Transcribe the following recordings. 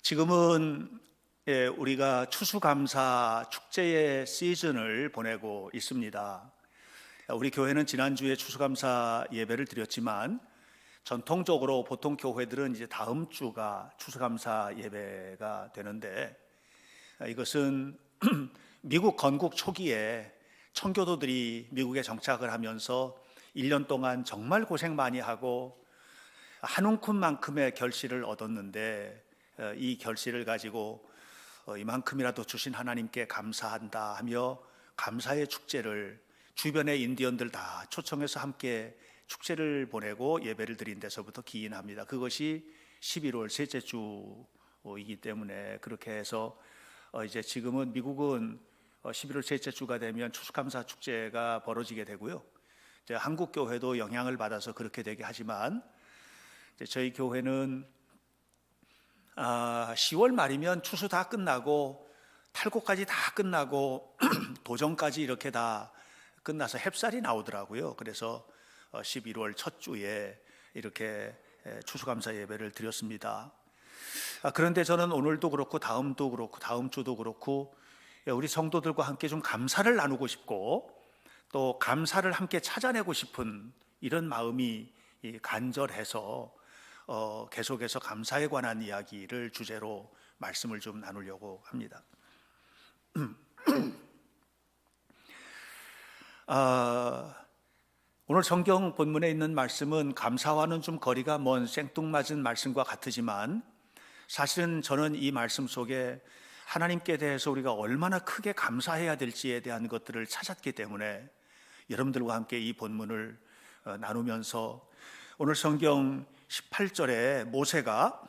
지금은 우리가 추수감사 축제의 시즌을 보내고 있습니다. 우리 교회는 지난주에 추수감사 예배를 드렸지만 전통적으로 보통 교회들은 이제 다음 주가 추수감사 예배가 되는데, 이것은 미국 건국 초기에 청교도들이 미국에 정착을 하면서 1년 동안 정말 고생 많이 하고 한 움큼만큼의 결실을 얻었는데, 이 결실을 가지고 이만큼이라도 주신 하나님께 감사한다 하며 감사의 축제를 주변의 인디언들 다 초청해서 함께 축제를 보내고 예배를 드린 데서부터 기인합니다. 그것이 11월 셋째 주이기 때문에 그렇게 해서 이제 지금은 미국은 11월 셋째 주가 되면 추수감사 축제가 벌어지게 되고요. 이제 한국 교회도 영향을 받아서 그렇게 되게 하지만, 이제 저희 교회는 10월 말이면 추수 다 끝나고 탈곡까지 다 끝나고 도정까지 이렇게 다 끝나서 햅쌀이 나오더라고요. 그래서 11월 첫 주에 이렇게 추수감사 예배를 드렸습니다. 그런데 저는 오늘도 그렇고 다음도 그렇고 다음 주도 그렇고 우리 성도들과 함께 좀 감사를 나누고 싶고 또 감사를 함께 찾아내고 싶은 이런 마음이 간절해서 계속해서 감사에 관한 이야기를 주제로 말씀을 좀 나누려고 합니다. 오늘 성경 본문에 있는 말씀은 감사와는 좀 거리가 먼 생뚱맞은 말씀과 같으지만, 사실은 저는 이 말씀 속에 하나님께 대해서 우리가 얼마나 크게 감사해야 될지에 대한 것들을 찾았기 때문에 여러분들과 함께 이 본문을 나누면서, 오늘 성경 18절에 모세가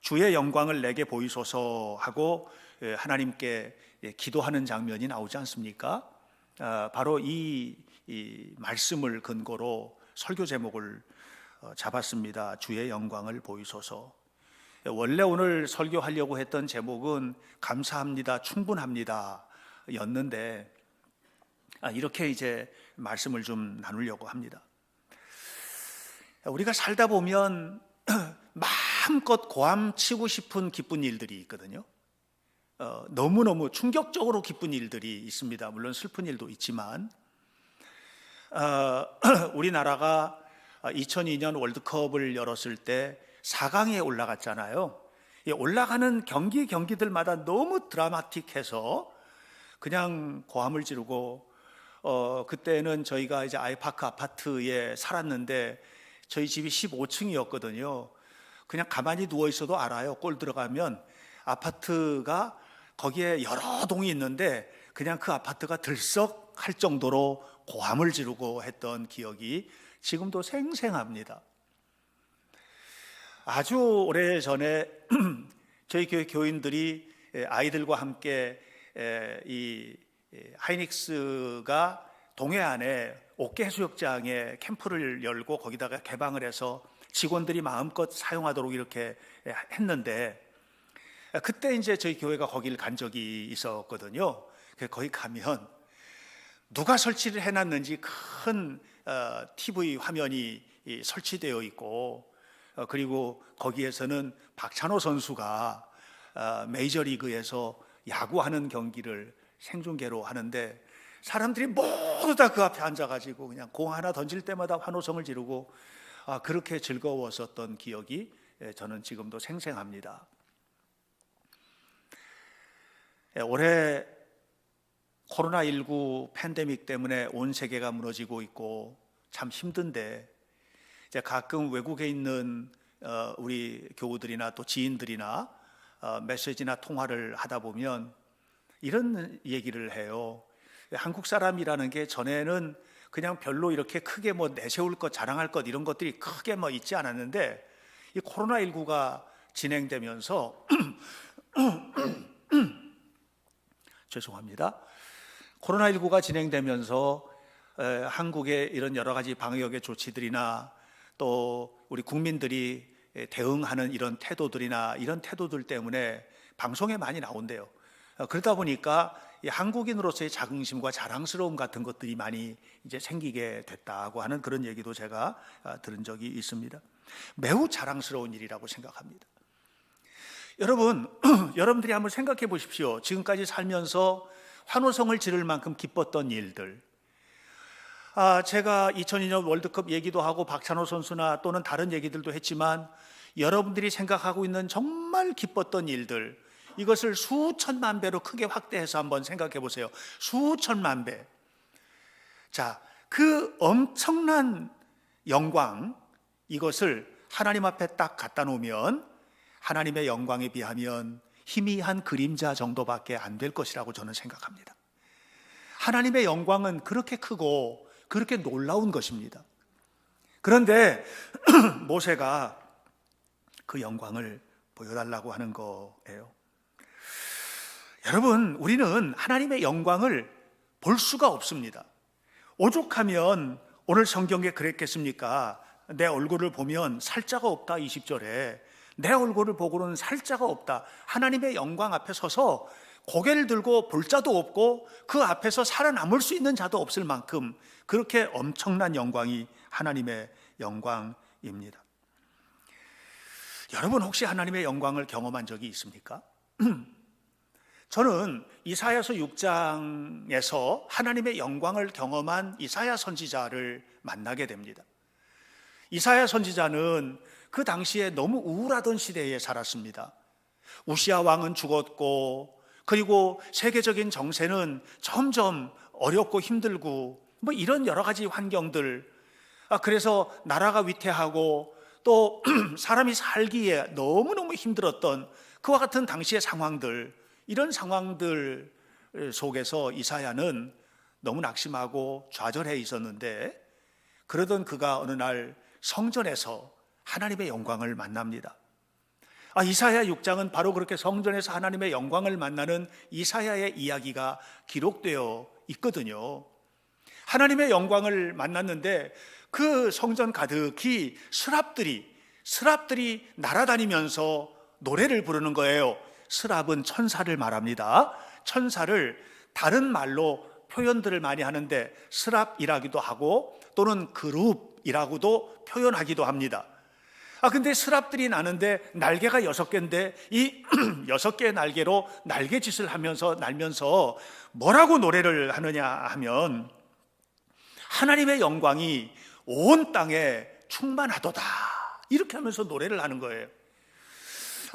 주의 영광을 내게 보이소서 하고 하나님께 기도하는 장면이 나오지 않습니까? 바로 이 말씀을 근거로 설교 제목을 잡았습니다. 주의 영광을 보이소서. 원래 오늘 설교하려고 했던 제목은 감사합니다, 충분합니다 였는데, 이렇게 이제 말씀을 좀 나누려고 합니다. 우리가 살다 보면 마음껏 고함치고 싶은 기쁜 일들이 있거든요. 너무너무 충격적으로 기쁜 일들이 있습니다. 물론 슬픈 일도 있지만, 우리나라가 2002년 월드컵을 열었을 때 4강에 올라갔잖아요. 올라가는 경기들마다 너무 드라마틱해서 그냥 고함을 지르고, 그때는 저희가 이제 아이파크 아파트에 살았는데 저희 집이 15층이었거든요. 그냥 가만히 누워 있어도 알아요. 골 들어가면 아파트가 거기에 여러 동이 있는데 그냥 그 아파트가 들썩할 정도로 고함을 지르고 했던 기억이 지금도 생생합니다. 아주 오래전에 저희 교회 교인들이 아이들과 함께 이 하이닉스가 동해안에 옥계 해수욕장에 캠프를 열고 거기다가 개방을 해서 직원들이 마음껏 사용하도록 이렇게 했는데, 그때 이제 저희 교회가 거기를 간 적이 있었거든요. 거기 가면 누가 설치를 해놨는지 큰 TV 화면이 설치되어 있고, 그리고 거기에서는 박찬호 선수가 메이저리그에서 야구하는 경기를 생중계로 하는데, 사람들이 모두 다 그 앞에 앉아가지고 그냥 공 하나 던질 때마다 환호성을 지르고, 그렇게 즐거웠었던 기억이 저는 지금도 생생합니다. 올해 코로나19 팬데믹 때문에 온 세계가 무너지고 있고 참 힘든데, 이제 가끔 외국에 있는 우리 교우들이나 또 지인들이나 메시지나 통화를 하다 보면 이런 얘기를 해요. 한국 사람이라는 게 전에는 그냥 별로 이렇게 크게 뭐 내세울 것, 자랑할 것 이런 것들이 크게 뭐 있지 않았는데, 이 코로나19가 진행되면서 죄송합니다. 코로나19가 진행되면서 한국의 이런 여러 가지 방역의 조치들이나 또 우리 국민들이 대응하는 이런 태도들이나 이런 태도들 때문에 방송에 많이 나온대요. 그러다 보니까 이 한국인으로서의 자긍심과 자랑스러움 같은 것들이 많이 이제 생기게 됐다고 하는 그런 얘기도 제가 들은 적이 있습니다. 매우 자랑스러운 일이라고 생각합니다. 여러분, 여러분들이 한번 생각해 보십시오. 지금까지 살면서 환호성을 지를 만큼 기뻤던 일들. 제가 2002년 월드컵 얘기도 하고 박찬호 선수나 또는 다른 얘기들도 했지만 여러분들이 생각하고 있는 정말 기뻤던 일들, 이것을 수천만 배로 크게 확대해서 한번 생각해 보세요. 수천만 배. 자, 그 엄청난 영광, 이것을 하나님 앞에 딱 갖다 놓으면 하나님의 영광에 비하면 희미한 그림자 정도밖에 안 될 것이라고 저는 생각합니다. 하나님의 영광은 그렇게 크고 그렇게 놀라운 것입니다. 그런데 모세가 그 영광을 보여달라고 하는 거예요. 여러분, 우리는 하나님의 영광을 볼 수가 없습니다. 오죽하면 오늘 성경에 그랬겠습니까? 내 얼굴을 보면 살자가 없다, 20절에. 내 얼굴을 보고는 살자가 없다. 하나님의 영광 앞에 서서 고개를 들고 볼 자도 없고 그 앞에서 살아남을 수 있는 자도 없을 만큼 그렇게 엄청난 영광이 하나님의 영광입니다. 여러분, 혹시 하나님의 영광을 경험한 적이 있습니까? 저는 이사야서 6장에서 하나님의 영광을 경험한 이사야 선지자를 만나게 됩니다. 이사야 선지자는 그 당시에 너무 우울하던 시대에 살았습니다. 우시아 왕은 죽었고, 그리고 세계적인 정세는 점점 어렵고 힘들고 이런 여러 가지 환경들, 그래서 나라가 위태하고 또 사람이 살기에 너무너무 힘들었던 그와 같은 당시의 상황들, 이런 상황들 속에서 이사야는 너무 낙심하고 좌절해 있었는데, 그러던 그가 어느 날 성전에서 하나님의 영광을 만납니다. 이사야 6장은 바로 그렇게 성전에서 하나님의 영광을 만나는 이사야의 이야기가 기록되어 있거든요. 하나님의 영광을 만났는데 그 성전 가득히 스랍들이 날아다니면서 노래를 부르는 거예요. 스랍은 천사를 말합니다. 천사를 다른 말로 표현들을 많이 하는데 스랍이라기도 하고 또는 그룹이라고도 표현하기도 합니다. 근데 스랍들이 나는데 날개가 6개인데 이 6개의 날개로 날개짓을 하면서 날면서 뭐라고 노래를 하느냐 하면 하나님의 영광이 온 땅에 충만하도다, 이렇게 하면서 노래를 하는 거예요.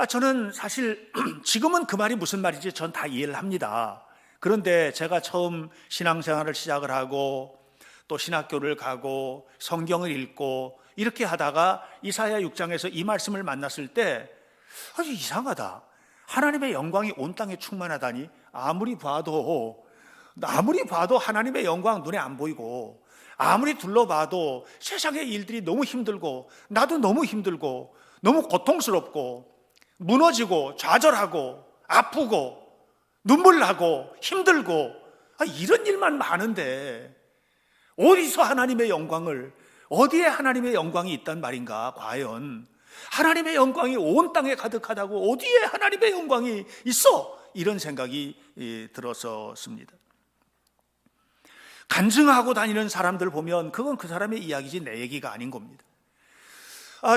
저는 사실 지금은 그 말이 무슨 말인지 전 다 이해를 합니다. 그런데 제가 처음 신앙생활을 시작을 하고 또 신학교를 가고 성경을 읽고 이렇게 하다가 이사야 6장에서 이 말씀을 만났을 때 아주 이상하다. 하나님의 영광이 온 땅에 충만하다니. 아무리 봐도 하나님의 영광 눈에 안 보이고, 아무리 둘러봐도 세상의 일들이 너무 힘들고 나도 너무 힘들고 너무 고통스럽고 무너지고 좌절하고 아프고 눈물 나고 힘들고 이런 일만 많은데 어디서 하나님의 영광을, 어디에 하나님의 영광이 있단 말인가? 과연 하나님의 영광이 온 땅에 가득하다고 어디에 하나님의 영광이 있어? 이런 생각이 들었었습니다. 간증하고 다니는 사람들 보면 그건 그 사람의 이야기지 내 얘기가 아닌 겁니다.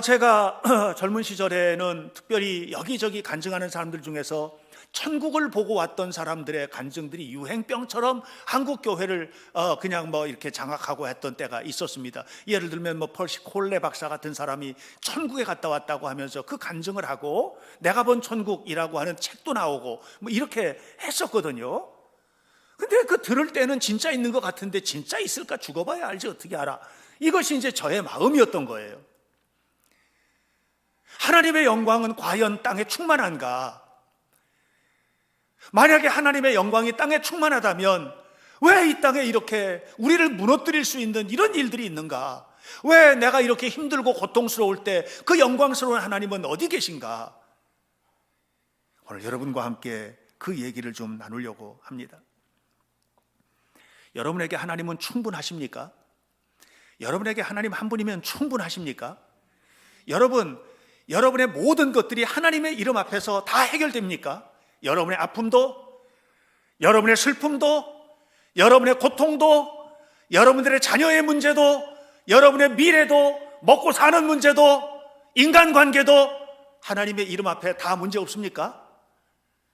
제가 젊은 시절에는 특별히 여기저기 간증하는 사람들 중에서 천국을 보고 왔던 사람들의 간증들이 유행병처럼 한국 교회를 그냥 이렇게 장악하고 했던 때가 있었습니다. 예를 들면 펄시 콜레 박사 같은 사람이 천국에 갔다 왔다고 하면서 그 간증을 하고 내가 본 천국이라고 하는 책도 나오고 이렇게 했었거든요. 근데 그 들을 때는 진짜 있는 것 같은데 진짜 있을까? 죽어봐야 알지 어떻게 알아? 이것이 이제 저의 마음이었던 거예요. 하나님의 영광은 과연 땅에 충만한가? 만약에 하나님의 영광이 땅에 충만하다면 왜 이 땅에 이렇게 우리를 무너뜨릴 수 있는 이런 일들이 있는가? 왜 내가 이렇게 힘들고 고통스러울 때 그 영광스러운 하나님은 어디 계신가? 오늘 여러분과 함께 그 얘기를 좀 나누려고 합니다. 여러분에게 하나님은 충분하십니까? 여러분에게 하나님 한 분이면 충분하십니까? 여러분의 모든 것들이 하나님의 이름 앞에서 다 해결됩니까? 여러분의 아픔도, 여러분의 슬픔도, 여러분의 고통도, 여러분들의 자녀의 문제도, 여러분의 미래도, 먹고 사는 문제도, 인간관계도 하나님의 이름 앞에 다 문제 없습니까?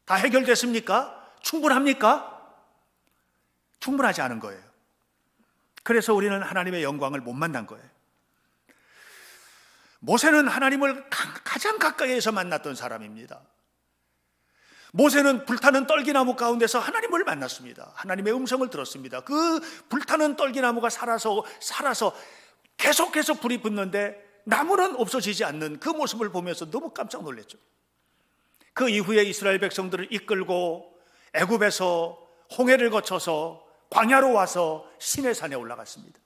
다 해결됐습니까? 충분합니까? 충분하지 않은 거예요. 그래서 우리는 하나님의 영광을 못 만난 거예요. 모세는 하나님을 가장 가까이에서 만났던 사람입니다. 모세는 불타는 떨기나무 가운데서 하나님을 만났습니다. 하나님의 음성을 들었습니다. 그 불타는 떨기나무가 살아서 계속해서 불이 붙는데 나무는 없어지지 않는 그 모습을 보면서 너무 깜짝 놀랐죠. 그 이후에 이스라엘 백성들을 이끌고 애굽에서 홍해를 거쳐서 광야로 와서 시내산에 올라갔습니다.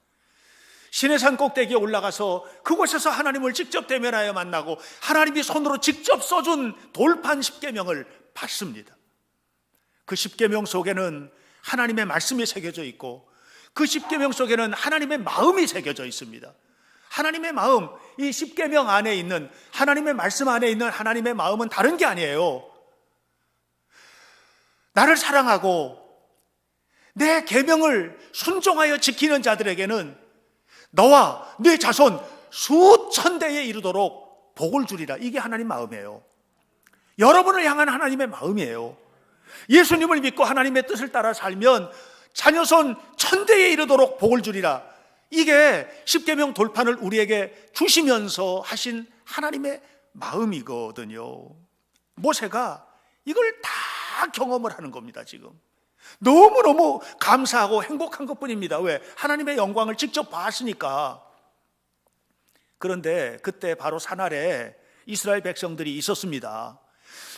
시내산 꼭대기에 올라가서 그곳에서 하나님을 직접 대면하여 만나고 하나님이 손으로 직접 써준 돌판 십계명을 받습니다. 그 십계명 속에는 하나님의 말씀이 새겨져 있고 그 십계명 속에는 하나님의 마음이 새겨져 있습니다. 하나님의 마음, 이 십계명 안에 있는 하나님의 말씀 안에 있는 하나님의 마음은 다른 게 아니에요. 나를 사랑하고 내 계명을 순종하여 지키는 자들에게는 너와 네 자손 수천 대에 이르도록 복을 주리라. 이게 하나님 마음이에요. 여러분을 향한 하나님의 마음이에요. 예수님을 믿고 하나님의 뜻을 따라 살면 자녀손 천대에 이르도록 복을 주리라. 이게 십계명 돌판을 우리에게 주시면서 하신 하나님의 마음이거든요. 모세가 이걸 다 경험을 하는 겁니다. 지금 너무너무 감사하고 행복한 것뿐입니다. 왜? 하나님의 영광을 직접 봤으니까. 그런데 그때 바로 산 아래 이스라엘 백성들이 있었습니다.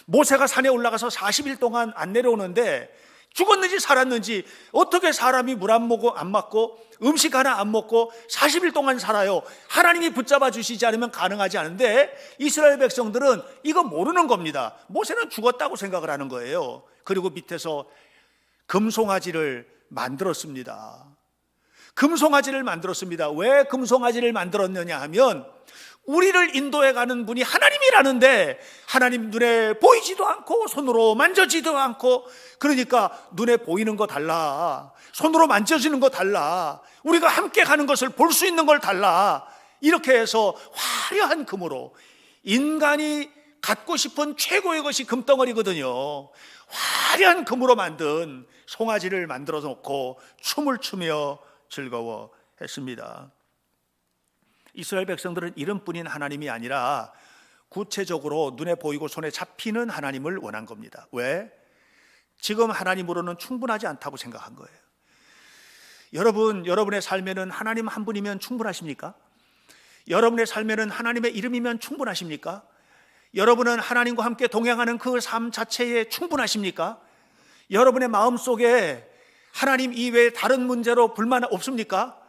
모세가 산에 올라가서 40일 동안 안 내려오는데 죽었는지 살았는지, 어떻게 사람이 물 안 먹고 안 맞고 음식 하나 안 먹고 40일 동안 살아요? 하나님이 붙잡아 주시지 않으면 가능하지 않은데 이스라엘 백성들은 이거 모르는 겁니다. 모세는 죽었다고 생각을 하는 거예요. 그리고 밑에서 금송아지를 만들었습니다. 금송아지를 만들었습니다. 왜 금송아지를 만들었느냐 하면 우리를 인도해 가는 분이 하나님이라는데 하나님 눈에 보이지도 않고 손으로 만져지도 않고, 그러니까 눈에 보이는 거 달라, 손으로 만져지는 거 달라, 우리가 함께 가는 것을 볼 수 있는 걸 달라, 이렇게 해서 화려한 금으로, 인간이 갖고 싶은 최고의 것이 금덩어리거든요. 화려한 금으로 만든 송아지를 만들어 놓고 춤을 추며 즐거워했습니다. 이스라엘 백성들은 이름뿐인 하나님이 아니라 구체적으로 눈에 보이고 손에 잡히는 하나님을 원한 겁니다. 왜? 지금 하나님으로는 충분하지 않다고 생각한 거예요. 여러분의 삶에는 하나님 한 분이면 충분하십니까? 여러분의 삶에는 하나님의 이름이면 충분하십니까? 여러분은 하나님과 함께 동행하는 그 삶 자체에 충분하십니까? 여러분의 마음속에 하나님 이외에 다른 문제로 불만 없습니까?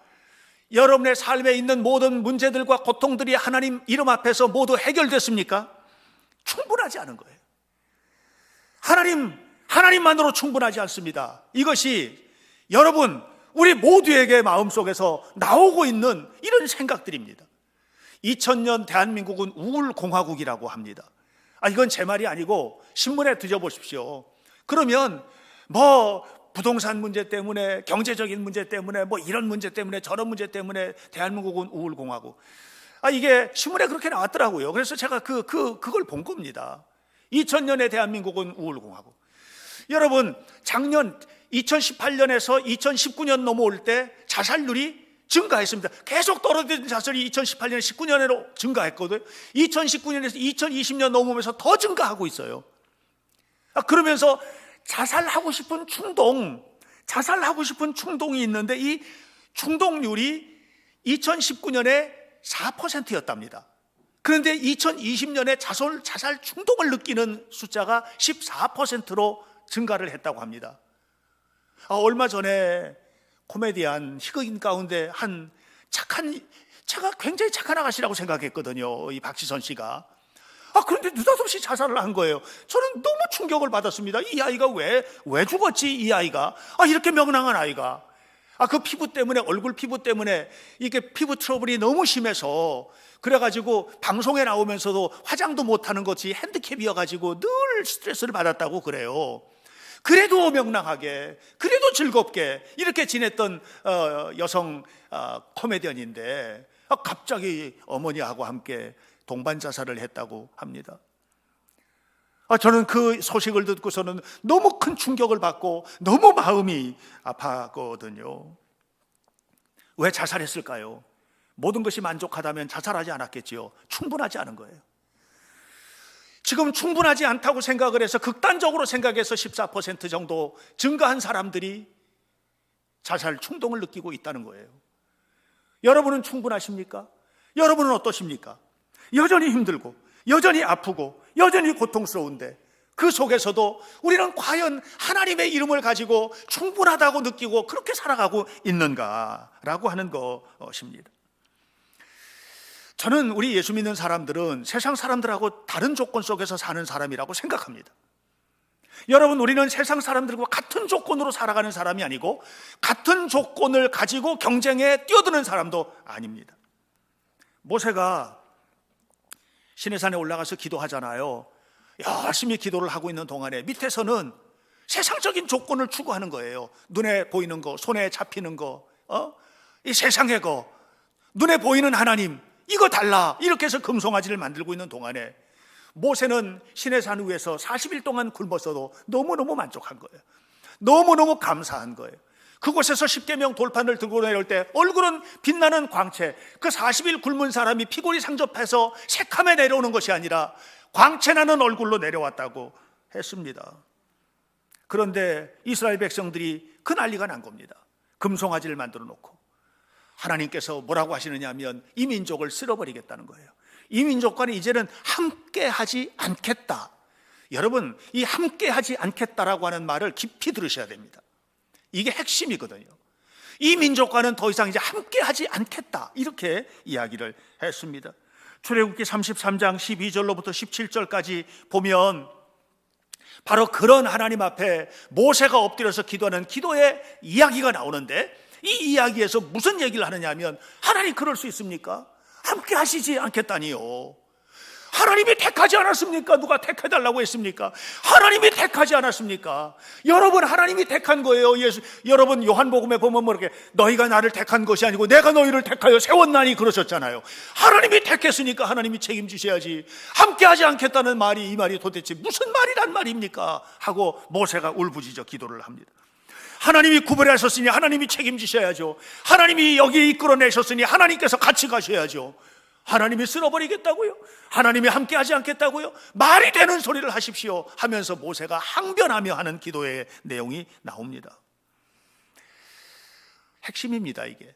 여러분의 삶에 있는 모든 문제들과 고통들이 하나님 이름 앞에서 모두 해결됐습니까? 충분하지 않은 거예요. 하나님만으로 충분하지 않습니다. 이것이 여러분, 우리 모두에게 마음속에서 나오고 있는 이런 생각들입니다. 2000년 대한민국은 우울공화국이라고 합니다. 이건 제 말이 아니고 신문에 뒤져보십시오. 그러면 부동산 문제 때문에, 경제적인 문제 때문에, 이런 문제 때문에, 저런 문제 때문에 대한민국은 우울공화국. 이게 신문에 그렇게 나왔더라고요. 그래서 제가 그걸 본 겁니다. 2000년에 대한민국은 우울공화국. 여러분, 작년 2018년에서 2019년 넘어올 때 자살률이 증가했습니다. 계속 떨어진 자살이 2018년, 19년으로 증가했거든요. 2019년에서 2020년 넘으면서 더 증가하고 있어요. 그러면서 자살하고 싶은 충동이 있는데 이 충동률이 2019년에 4%였답니다. 그런데 2020년에 자살 충동을 느끼는 숫자가 14%로 증가를 했다고 합니다. 얼마 전에 코미디언 희극인 가운데 제가 굉장히 착한 아가씨라고 생각했거든요. 이 박지선 씨가. 그런데 느닷없이 자살을 한 거예요. 저는 너무 충격을 받았습니다. 이 아이가 왜 죽었지? 이 아이가 이렇게 명랑한 아이가 그 피부 때문에, 얼굴 피부 때문에 이게 피부 트러블이 너무 심해서 그래가지고 방송에 나오면서도 화장도 못하는 것이 핸디캡이어가지고 늘 스트레스를 받았다고 그래요. 그래도 명랑하게, 그래도 즐겁게 이렇게 지냈던 여성 코미디언인데 갑자기 어머니하고 함께 동반 자살을 했다고 합니다. 저는 그 소식을 듣고서는 너무 큰 충격을 받고 너무 마음이 아팠거든요. 왜 자살했을까요? 모든 것이 만족하다면 자살하지 않았겠지요. 충분하지 않은 거예요. 지금 충분하지 않다고 생각을 해서 극단적으로 생각해서 14% 정도 증가한 사람들이 자살 충동을 느끼고 있다는 거예요. 여러분은 충분하십니까? 여러분은 어떠십니까? 여전히 힘들고 여전히 아프고 여전히 고통스러운데 그 속에서도 우리는 과연 하나님의 이름을 가지고 충분하다고 느끼고 그렇게 살아가고 있는가라고 하는 것입니다. 저는 우리 예수 믿는 사람들은 세상 사람들하고 다른 조건 속에서 사는 사람이라고 생각합니다. 여러분, 우리는 세상 사람들과 같은 조건으로 살아가는 사람이 아니고 같은 조건을 가지고 경쟁에 뛰어드는 사람도 아닙니다. 모세가 시내산에 올라가서 기도하잖아요. 열심히 기도를 하고 있는 동안에 밑에서는 세상적인 조건을 추구하는 거예요. 눈에 보이는 거, 손에 잡히는 거, 이 세상의 거, 눈에 보이는 하나님, 이거 달라, 이렇게 해서 금송아지를 만들고 있는 동안에 모세는 시내산 위에서 40일 동안 굶었어도 너무너무 만족한 거예요. 너무너무 감사한 거예요. 그곳에서 십계명 돌판을 들고 내려올 때 얼굴은 빛나는 광채, 그 40일 굶은 사람이 피골이 상접해서 새카매 내려오는 것이 아니라 광채나는 얼굴로 내려왔다고 했습니다. 그런데 이스라엘 백성들이 그 난리가 난 겁니다. 금송아지를 만들어 놓고 하나님께서 뭐라고 하시느냐 하면 이 민족을 쓸어버리겠다는 거예요. 이 민족과는 이제는 함께하지 않겠다. 여러분, 이 함께하지 않겠다라고 하는 말을 깊이 들으셔야 됩니다. 이게 핵심이거든요. 이 민족과는 더 이상 이제 함께하지 않겠다, 이렇게 이야기를 했습니다. 출애굽기 33장 12절로부터 17절까지 보면 바로 그런 하나님 앞에 모세가 엎드려서 기도하는 기도의 이야기가 나오는데, 이 이야기에서 무슨 얘기를 하느냐 하면, 하나님 그럴 수 있습니까? 함께 하시지 않겠다니요. 하나님이 택하지 않았습니까? 누가 택해달라고 했습니까? 하나님이 택하지 않았습니까? 여러분, 하나님이 택한 거예요. 여러분, 요한복음에 보면 뭐 이렇게 너희가 나를 택한 것이 아니고 내가 너희를 택하여 세웠나니 그러셨잖아요. 하나님이 택했으니까 하나님이 책임지셔야지. 함께하지 않겠다는 말이, 이 말이 도대체 무슨 말이란 말입니까? 하고 모세가 울부짖어 기도를 합니다. 하나님이 구별하셨으니 하나님이 책임지셔야죠. 하나님이 여기에 이끌어내셨으니 하나님께서 같이 가셔야죠. 하나님이 쓸어버리겠다고요? 하나님이 함께하지 않겠다고요? 말이 되는 소리를 하십시오 하면서 모세가 항변하며 하는 기도의 내용이 나옵니다. 핵심입니다. 이게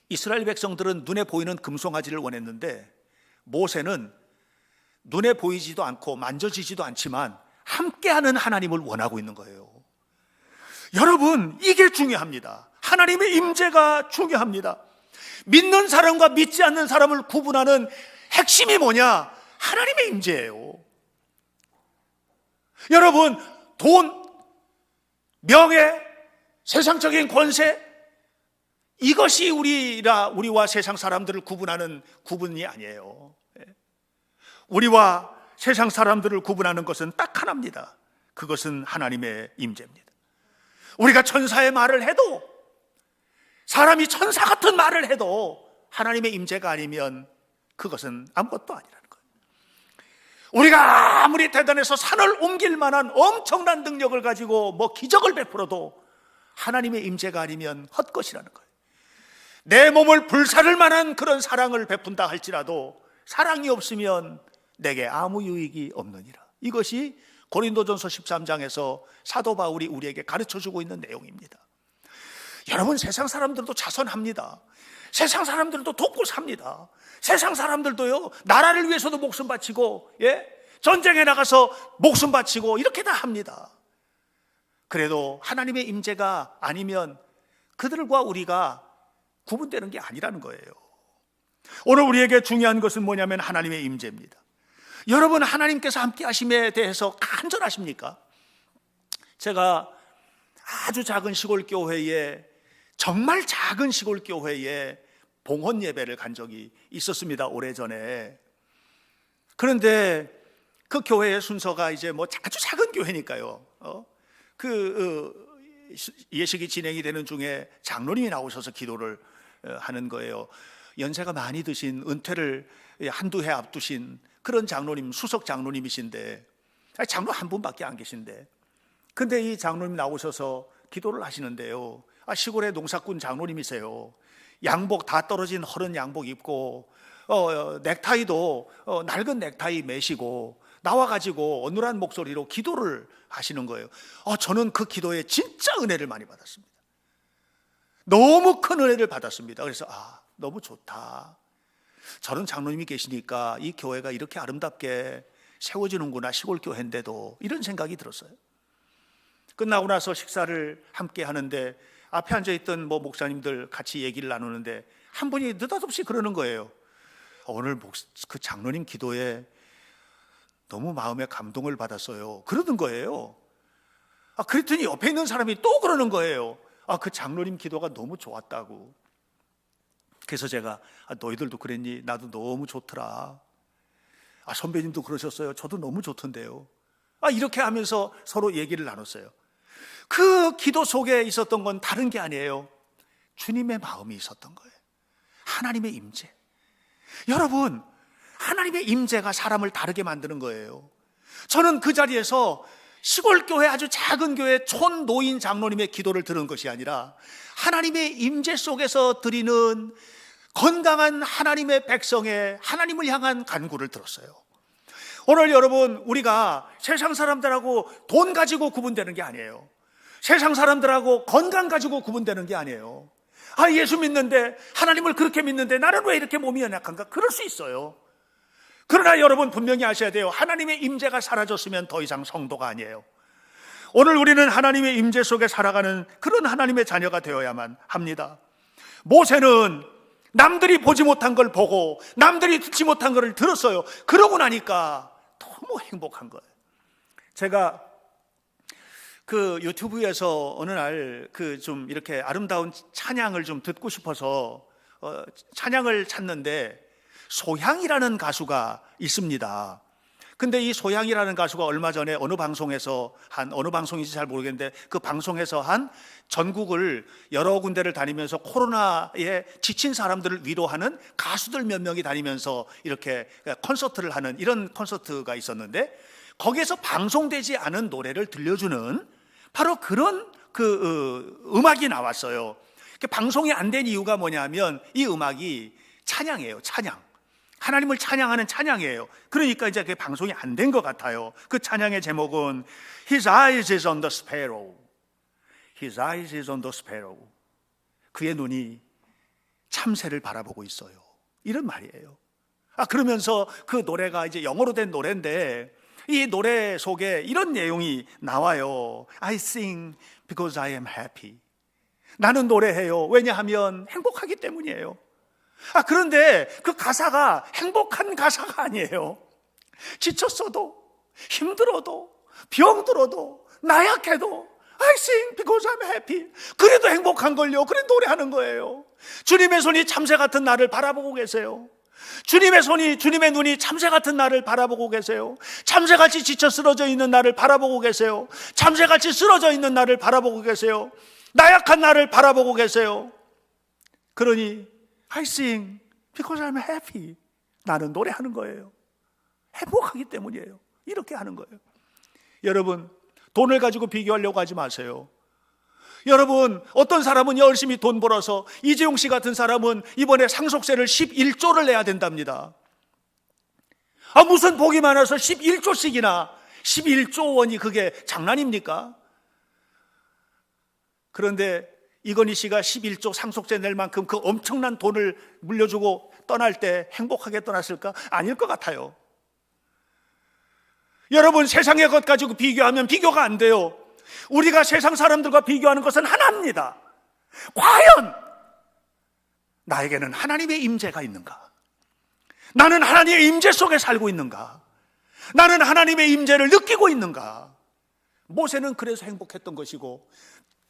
이스라엘 백성들은 눈에 보이는 금송아지를 원했는데 모세는 눈에 보이지도 않고 만져지지도 않지만 함께하는 하나님을 원하고 있는 거예요. 여러분, 이게 중요합니다. 하나님의 임재가 중요합니다. 믿는 사람과 믿지 않는 사람을 구분하는 핵심이 뭐냐? 하나님의 임재예요. 여러분, 돈, 명예, 세상적인 권세, 이것이 우리와 세상 사람들을 구분하는 구분이 아니에요. 우리와 세상 사람들을 구분하는 것은 딱 하나입니다. 그것은 하나님의 임재입니다. 우리가 천사의 말을 해도, 사람이 천사 같은 말을 해도 하나님의 임재가 아니면 그것은 아무것도 아니라는 거예요. 우리가 아무리 대단해서 산을 옮길 만한 엄청난 능력을 가지고 뭐 기적을 베풀어도 하나님의 임재가 아니면 헛것이라는 거예요. 내 몸을 불사를 만한 그런 사랑을 베푼다 할지라도 사랑이 없으면 내게 아무 유익이 없느니라. 이것이 고린도전서 13장에서 사도 바울이 우리에게 가르쳐주고 있는 내용입니다. 여러분, 세상 사람들도 자선합니다. 세상 사람들도 돕고 삽니다. 세상 사람들도요, 나라를 위해서도 목숨 바치고, 전쟁에 나가서 목숨 바치고 이렇게 다 합니다. 그래도 하나님의 임재가 아니면 그들과 우리가 구분되는 게 아니라는 거예요. 오늘 우리에게 중요한 것은 뭐냐면 하나님의 임재입니다. 여러분, 하나님께서 함께 하심에 대해서 간절하십니까? 제가 아주 작은 시골 교회에, 정말 작은 시골 교회에 봉헌 예배를 간 적이 있었습니다. 오래전에. 그런데 그 교회의 순서가 이제 뭐 아주 작은 교회니까요. 예식이 진행이 되는 중에 장로님이 나오셔서 기도를 하는 거예요. 연세가 많이 드신, 은퇴를 한두 해 앞두신 그런 장로님, 수석 장로님이신데, 장로 한 분밖에 안 계신데, 근데 이 장로님 나오셔서 기도를 하시는데요. 시골의 농사꾼 장로님이세요. 양복 다 떨어진 허른 양복 입고 넥타이도 낡은 넥타이 매시고 나와가지고 어눌한 목소리로 기도를 하시는 거예요. 저는 그 기도에 진짜 은혜를 많이 받았습니다. 너무 큰 은혜를 받았습니다. 그래서 너무 좋다. 저런 장로님이 계시니까 이 교회가 이렇게 아름답게 세워지는구나, 시골 교회인데도, 이런 생각이 들었어요. 끝나고 나서 식사를 함께 하는데 앞에 앉아있던 목사님들 같이 얘기를 나누는데 한 분이 느닷없이 그러는 거예요. 오늘 그 장로님 기도에 너무 마음에 감동을 받았어요. 그러는 거예요. 그랬더니 옆에 있는 사람이 또 그러는 거예요. 그 장로님 기도가 너무 좋았다고. 그래서 제가 너희들도 그랬니? 나도 너무 좋더라. 선배님도 그러셨어요. 저도 너무 좋던데요. 이렇게 하면서 서로 얘기를 나눴어요. 그 기도 속에 있었던 건 다른 게 아니에요. 주님의 마음이 있었던 거예요. 하나님의 임재. 여러분, 하나님의 임재가 사람을 다르게 만드는 거예요. 저는 그 자리에서 시골 교회, 아주 작은 교회 촌 노인 장로님의 기도를 들은 것이 아니라 하나님의 임재 속에서 드리는 건강한 하나님의 백성의 하나님을 향한 간구를 들었어요. 오늘 여러분, 우리가 세상 사람들하고 돈 가지고 구분되는 게 아니에요. 세상 사람들하고 건강 가지고 구분되는 게 아니에요. 예수 믿는데, 하나님을 그렇게 믿는데 나는 왜 이렇게 몸이 연약한가? 그럴 수 있어요. 그러나 여러분 분명히 아셔야 돼요. 하나님의 임재가 사라졌으면 더 이상 성도가 아니에요. 오늘 우리는 하나님의 임재 속에 살아가는 그런 하나님의 자녀가 되어야만 합니다. 모세는 남들이 보지 못한 걸 보고 남들이 듣지 못한 걸 들었어요. 그러고 나니까 너무 행복한 거예요. 제가 그 유튜브에서 어느 날 좀 이렇게 아름다운 찬양을 좀 듣고 싶어서 찬양을 찾는데 소향이라는 가수가 있습니다. 근데 이 소향이라는 가수가 얼마 전에 어느 방송에서 어느 방송인지 잘 모르겠는데 그 방송에서 전국을 여러 군데를 다니면서 코로나에 지친 사람들을 위로하는 가수들 몇 명이 다니면서 이렇게 콘서트를 하는 이런 콘서트가 있었는데, 거기에서 방송되지 않은 노래를 들려주는 바로 그런 음악이 나왔어요. 방송이 안 된 이유가 뭐냐면 이 음악이 찬양이에요. 찬양. 하나님을 찬양하는 찬양이에요. 그러니까 이제 그게 방송이 안 된 것 같아요. 그 찬양의 제목은 His eyes is on the sparrow. His eyes is on the sparrow. 그의 눈이 참새를 바라보고 있어요. 이런 말이에요. 그러면서 그 노래가 이제 영어로 된 노래인데 이 노래 속에 이런 내용이 나와요. I sing because I am happy. 나는 노래해요. 왜냐하면 행복하기 때문이에요. 그런데 그 가사가 행복한 가사가 아니에요. 지쳤어도, 힘들어도, 병들어도, 나약해도 I sing because I'm happy. 그래도 행복한걸요. 그래 노래하는 거예요. 주님의 손이 참새 같은 나를 바라보고 계세요. 주님의 손이, 주님의 눈이 참새 같은 나를 바라보고 계세요. 참새같이 지쳐 쓰러져 있는 나를 바라보고 계세요. 참새같이 쓰러져 있는 나를 바라보고 계세요. 나약한 나를 바라보고 계세요. 그러니 I sing because I'm happy. 나는 노래하는 거예요. 행복하기 때문이에요. 이렇게 하는 거예요. 여러분, 돈을 가지고 비교하려고 하지 마세요. 여러분, 어떤 사람은 열심히 돈 벌어서 이재용 씨 같은 사람은 이번에 상속세를 11조를 내야 된답니다. 무슨 복이 많아서 11조씩이나 11조 원이 그게 장난입니까? 그런데 이건희 씨가 11조 상속세 낼 만큼 그 엄청난 돈을 물려주고 떠날 때 행복하게 떠났을까? 아닐 것 같아요. 여러분, 세상의 것 가지고 비교하면 비교가 안 돼요. 우리가 세상 사람들과 비교하는 것은 하나입니다. 과연 나에게는 하나님의 임재가 있는가? 나는 하나님의 임재 속에 살고 있는가? 나는 하나님의 임재를 느끼고 있는가? 모세는 그래서 행복했던 것이고,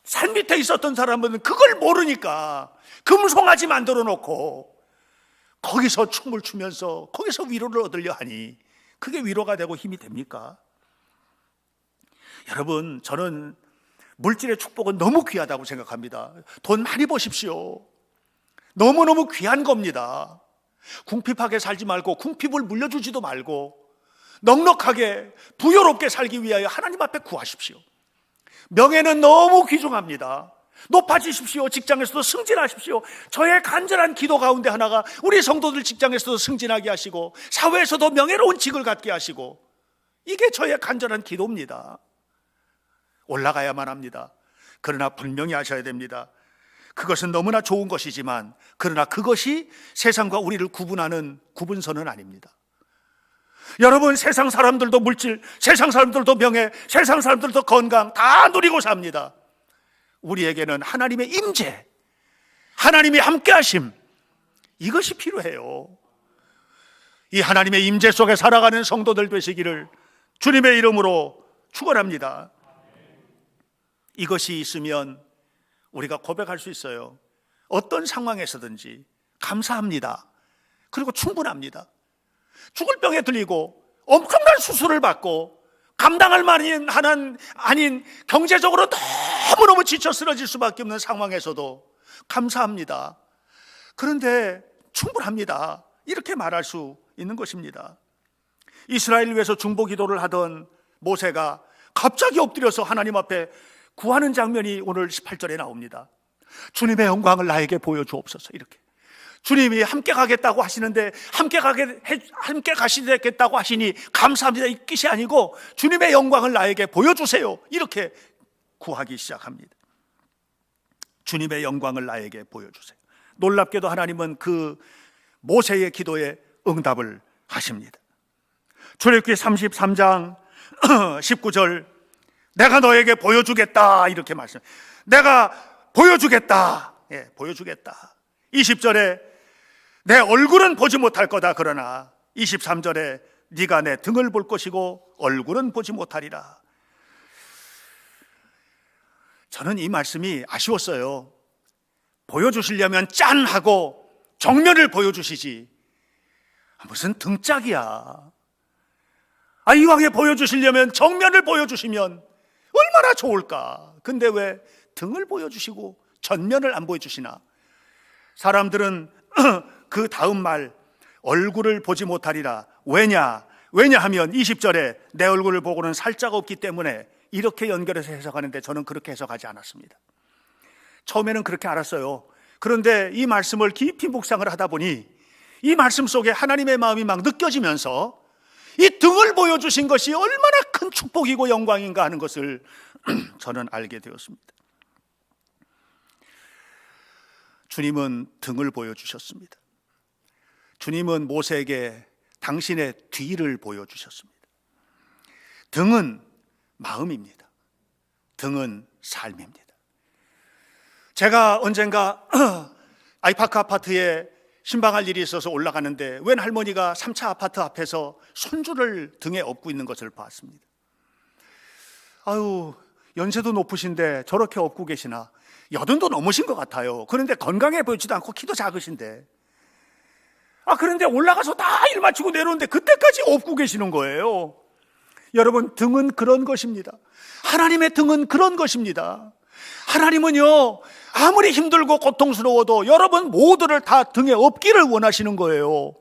산 밑에 있었던 사람은 그걸 모르니까 금송아지 만들어 놓고 거기서 춤을 추면서 거기서 위로를 얻으려 하니 그게 위로가 되고 힘이 됩니까? 여러분, 저는 물질의 축복은 너무 귀하다고 생각합니다. 돈 많이 버십시오. 너무너무 귀한 겁니다. 궁핍하게 살지 말고 궁핍을 물려주지도 말고 넉넉하게 부요롭게 살기 위하여 하나님 앞에 구하십시오. 명예는 너무 귀중합니다. 높아지십시오. 직장에서도 승진하십시오. 저의 간절한 기도 가운데 하나가 우리 성도들 직장에서도 승진하게 하시고 사회에서도 명예로운 직을 갖게 하시고, 이게 저의 간절한 기도입니다. 올라가야만 합니다. 그러나 분명히 아셔야 됩니다. 그것은 너무나 좋은 것이지만, 그러나 그것이 세상과 우리를 구분하는 구분선은 아닙니다. 여러분, 세상 사람들도 물질, 세상 사람들도 명예, 세상 사람들도 건강 다 누리고 삽니다. 우리에게는 하나님의 임재, 하나님의 함께하심, 이것이 필요해요. 이 하나님의 임재 속에 살아가는 성도들 되시기를 주님의 이름으로 축원합니다. 이것이 있으면 우리가 고백할 수 있어요. 어떤 상황에서든지 감사합니다. 그리고 충분합니다. 죽을 병에 들리고 엄청난 수술을 받고 감당할 만한 아닌 경제적으로 너무너무 지쳐 쓰러질 수밖에 없는 상황에서도 감사합니다. 그런데 충분합니다. 이렇게 말할 수 있는 것입니다. 이스라엘 위해서 중보 기도를 하던 모세가 갑자기 엎드려서 하나님 앞에 구하는 장면이 오늘 18절에 나옵니다. 주님의 영광을 나에게 보여주옵소서. 이렇게 주님이 함께 가겠다고 하시는데 함께 가시겠다고 하시니 감사합니다 이 뜻이 아니고 주님의 영광을 나에게 보여주세요. 이렇게 구하기 시작합니다. 주님의 영광을 나에게 보여주세요. 놀랍게도 하나님은 그 모세의 기도에 응답을 하십니다. 출애굽기 33장 19절, 내가 너에게 보여주겠다 이렇게 말씀. 내가 보여주겠다. 예, 보여주겠다. 20절에 내 얼굴은 보지 못할 거다. 그러나 23절에 네가 내 등을 볼 것이고 얼굴은 보지 못하리라. 저는 이 말씀이 아쉬웠어요. 보여주시려면 짠 하고 정면을 보여주시지 무슨 등짝이야. 이왕에 보여주시려면 정면을 보여주시면 얼마나 좋을까. 근데 왜 등을 보여주시고 전면을 안 보여주시나. 사람들은 그 다음 말 얼굴을 보지 못하리라. 왜냐하면 20절에 내 얼굴을 보고는 살 자가 없기 때문에 이렇게 연결해서 해석하는데 저는 그렇게 해석하지 않았습니다. 처음에는 그렇게 알았어요. 그런데 이 말씀을 깊이 묵상을 하다 보니 이 말씀 속에 하나님의 마음이 막 느껴지면서 이 등을 보여주신 것이 얼마나 큰 축복이고 영광인가 하는 것을 저는 알게 되었습니다. 주님은 등을 보여주셨습니다. 주님은 모세에게 당신의 뒤를 보여주셨습니다. 등은 마음입니다. 등은 삶입니다. 제가 언젠가 아이파크 아파트에 신방할 일이 있어서 올라가는데 웬 할머니가 3차 아파트 앞에서 손주를 등에 업고 있는 것을 봤습니다. 연세도 높으신데 저렇게 업고 계시나. 80도 넘으신 것 같아요. 그런데 건강해 보이지도 않고 키도 작으신데. 그런데 올라가서 다 일 마치고 내려오는데 그때까지 업고 계시는 거예요. 여러분, 등은 그런 것입니다. 하나님의 등은 그런 것입니다. 하나님은요, 아무리 힘들고 고통스러워도 여러분 모두를 다 등에 업기를 원하시는 거예요.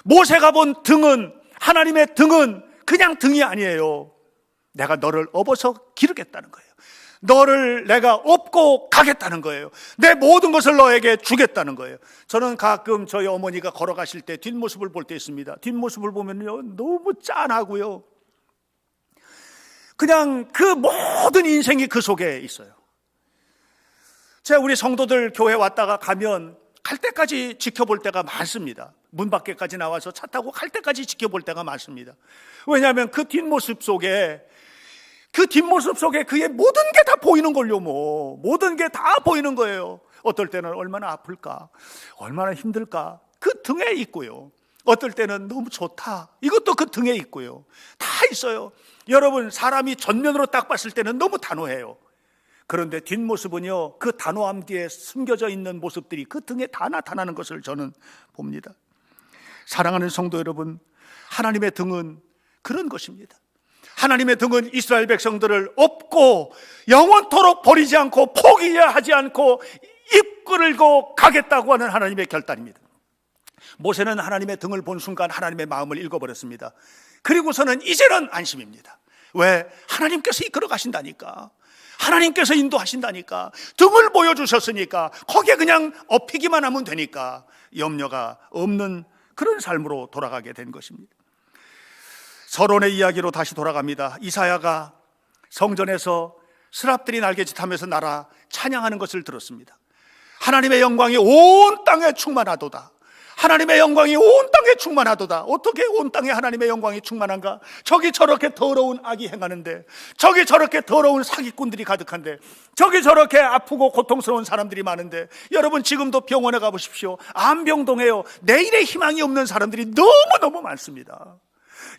모세가 본 등은, 하나님의 등은 그냥 등이 아니에요. 내가 너를 업어서 기르겠다는 거예요. 너를 내가 업고 가겠다는 거예요. 내 모든 것을 너에게 주겠다는 거예요. 저는 가끔 저희 어머니가 걸어가실 때 뒷모습을 볼 때 있습니다. 뒷모습을 보면요, 너무 짠하고요, 그냥 그 모든 인생이 그 속에 있어요. 제가 우리 성도들 교회 왔다가 가면 갈 때까지 지켜볼 때가 많습니다. 문 밖에까지 나와서 차 타고 갈 때까지 지켜볼 때가 많습니다. 왜냐하면 그 뒷모습 속에 그의 모든 게 다 보이는 걸요. 모든 게 다 보이는 거예요. 어떨 때는 얼마나 아플까, 얼마나 힘들까, 그 등에 있고요. 어떨 때는 너무 좋다, 이것도 그 등에 있고요. 다 있어요. 여러분, 사람이 전면으로 딱 봤을 때는 너무 단호해요. 그런데 뒷모습은요, 그 단호함 뒤에 숨겨져 있는 모습들이 그 등에 다 나타나는 것을 저는 봅니다. 사랑하는 성도 여러분, 하나님의 등은 그런 것입니다. 하나님의 등은 이스라엘 백성들을 업고 영원토록 버리지 않고 포기하지 않고 이끌고 가겠다고 하는 하나님의 결단입니다. 모세는 하나님의 등을 본 순간 하나님의 마음을 읽어버렸습니다. 그리고서는 이제는 안심입니다. 왜? 하나님께서 이끌어 가신다니까. 하나님께서 인도하신다니까. 등을 보여주셨으니까 거기에 그냥 업히기만 하면 되니까 염려가 없는 그런 삶으로 돌아가게 된 것입니다. 서론의 이야기로 다시 돌아갑니다. 이사야가 성전에서 스랍들이 날개짓하면서 날아 찬양하는 것을 들었습니다. 하나님의 영광이 온 땅에 충만하도다. 하나님의 영광이 온 땅에 충만하도다. 어떻게 온 땅에 하나님의 영광이 충만한가? 저기 저렇게 더러운 악이 행하는데, 저기 저렇게 더러운 사기꾼들이 가득한데, 저기 저렇게 아프고 고통스러운 사람들이 많은데, 여러분 지금도 병원에 가보십시오. 암병동에요. 내일의 희망이 없는 사람들이 너무너무 많습니다.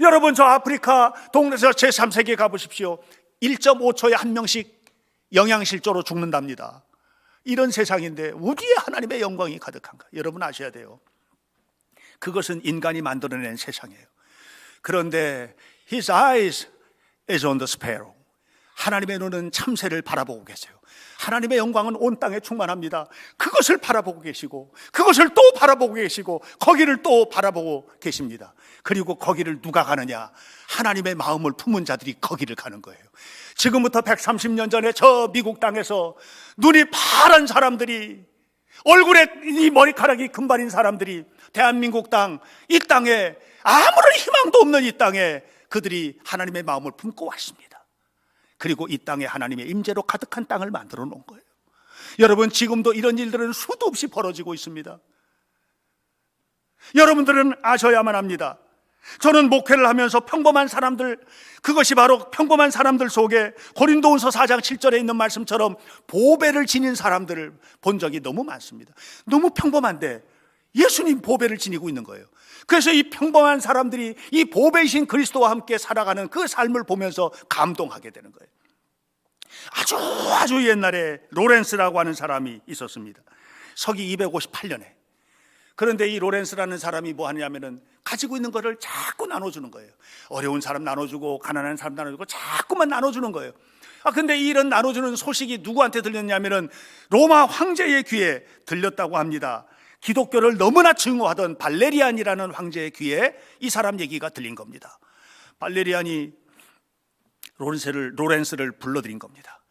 여러분 저 아프리카 동네에서 제3세계에 가보십시오. 1.5초에 한 명씩 영양실조로 죽는답니다. 이런 세상인데 어디에 하나님의 영광이 가득한가? 여러분 아셔야 돼요. 그것은 인간이 만들어낸 세상이에요. 그런데 His eyes is on the sparrow. 하나님의 눈은 참새를 바라보고 계세요. 하나님의 영광은 온 땅에 충만합니다. 그것을 바라보고 계시고, 그것을 또 바라보고 계시고, 거기를 또 바라보고 계십니다. 그리고 거기를 누가 가느냐? 하나님의 마음을 품은 자들이 거기를 가는 거예요. 지금부터 130년 전에 저 미국 땅에서 눈이 파란 사람들이, 얼굴에 이 머리카락이 금발인 사람들이 대한민국 땅, 이 땅에 아무런 희망도 없는 이 땅에 그들이 하나님의 마음을 품고 왔습니다. 그리고 이 땅에 하나님의 임재로 가득한 땅을 만들어 놓은 거예요. 여러분 지금도 이런 일들은 수도 없이 벌어지고 있습니다. 여러분들은 아셔야만 합니다. 저는 목회를 하면서 평범한 사람들, 그것이 바로 평범한 사람들 속에 고린도후서 4장 7절에 있는 말씀처럼 보배를 지닌 사람들을 본 적이 너무 많습니다. 너무 평범한데 예수님 보배를 지니고 있는 거예요. 그래서 이 평범한 사람들이 이 보배이신 그리스도와 함께 살아가는 그 삶을 보면서 감동하게 되는 거예요. 아주 옛날에 로렌스라고 하는 사람이 있었습니다. 서기 258년에. 그런데 이 로렌스라는 사람이 뭐 하냐면은 가지고 있는 거를 자꾸 나눠주는 거예요. 어려운 사람 나눠주고 가난한 사람 나눠주고 자꾸만 나눠주는 거예요. 근데 이런 나눠주는 소식이 누구한테 들렸냐면은 로마 황제의 귀에 들렸다고 합니다. 기독교를 너무나 증오하던 발레리안이라는 황제의 귀에 이 사람 얘기가 들린 겁니다. 발레리안이 로렌스를 불러들인 겁니다.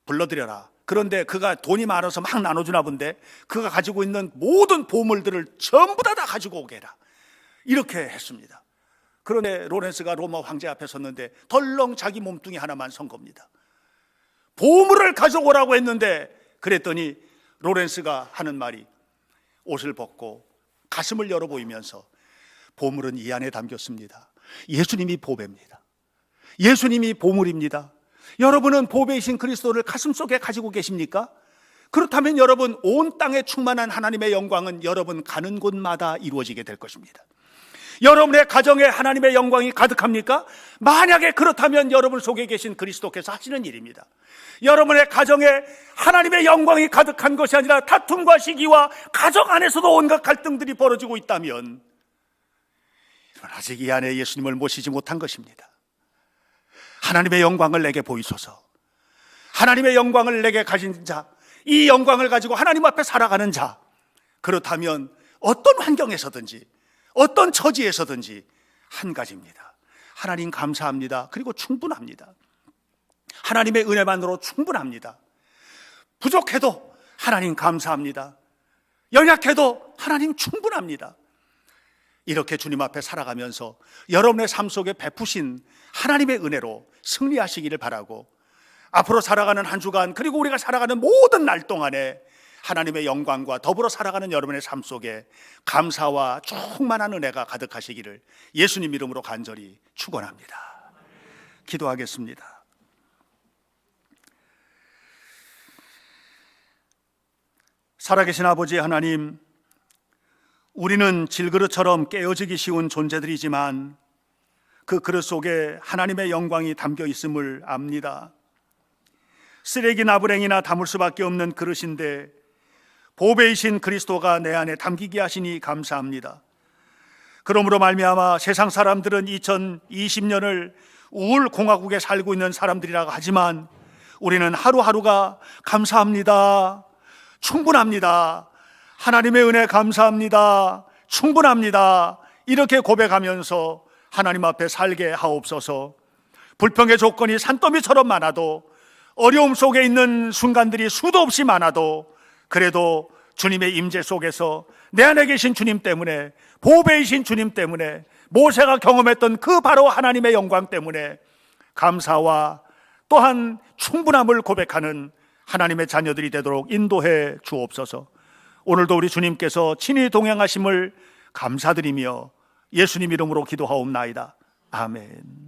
불러들여라. 그런데 그가 돈이 많아서 막 나눠주나 본데 그가 가지고 있는 모든 보물들을 전부 다 가지고 오게 해라. 이렇게 했습니다. 그런데 로렌스가 로마 황제 앞에 섰는데 덜렁 자기 몸뚱이 하나만 선 겁니다. 보물을 가져오라고 했는데 그랬더니 로렌스가 하는 말이 옷을 벗고 가슴을 열어 보이면서 보물은 이 안에 담겼습니다. 예수님이 보배입니다. 예수님이 보물입니다. 여러분은 보배이신 그리스도를 가슴속에 가지고 계십니까? 그렇다면 여러분 온 땅에 충만한 하나님의 영광은 여러분 가는 곳마다 이루어지게 될 것입니다. 여러분의 가정에 하나님의 영광이 가득합니까? 만약에 그렇다면 여러분 속에 계신 그리스도께서 하시는 일입니다. 여러분의 가정에 하나님의 영광이 가득한 것이 아니라 다툼과 시기와 가정 안에서도 온갖 갈등들이 벌어지고 있다면 아직 이 안에 예수님을 모시지 못한 것입니다. 하나님의 영광을 내게 보이소서. 하나님의 영광을 내게 가진 자, 이 영광을 가지고 하나님 앞에 살아가는 자, 그렇다면 어떤 환경에서든지 어떤 처지에서든지 한 가지입니다. 하나님 감사합니다. 그리고 충분합니다. 하나님의 은혜만으로 충분합니다. 부족해도 하나님 감사합니다. 연약해도 하나님 충분합니다. 이렇게 주님 앞에 살아가면서 여러분의 삶 속에 베푸신 하나님의 은혜로 승리하시기를 바라고, 앞으로 살아가는 한 주간 그리고 우리가 살아가는 모든 날 동안에 하나님의 영광과 더불어 살아가는 여러분의 삶 속에 감사와 충만한 은혜가 가득하시기를 예수님 이름으로 간절히 축원합니다. 기도하겠습니다. 살아계신 아버지 하나님, 우리는 질그릇처럼 깨어지기 쉬운 존재들이지만 그 그릇 속에 하나님의 영광이 담겨 있음을 압니다. 쓰레기 나부랭이나 담을 수밖에 없는 그릇인데 보배이신 그리스도가 내 안에 담기게 하시니 감사합니다. 그러므로 말미암아 세상 사람들은 2020년을 우울공화국에 살고 있는 사람들이라고 하지만 우리는 하루하루가 감사합니다, 충분합니다, 하나님의 은혜 감사합니다, 충분합니다. 이렇게 고백하면서 하나님 앞에 살게 하옵소서. 불평의 조건이 산더미처럼 많아도, 어려움 속에 있는 순간들이 수도 없이 많아도, 그래도 주님의 임재 속에서 내 안에 계신 주님 때문에, 보배이신 주님 때문에, 모세가 경험했던 그 바로 하나님의 영광 때문에 감사와 또한 충분함을 고백하는 하나님의 자녀들이 되도록 인도해 주옵소서. 오늘도 우리 주님께서 친히 동행하심을 감사드리며 예수님 이름으로 기도하옵나이다. 아멘.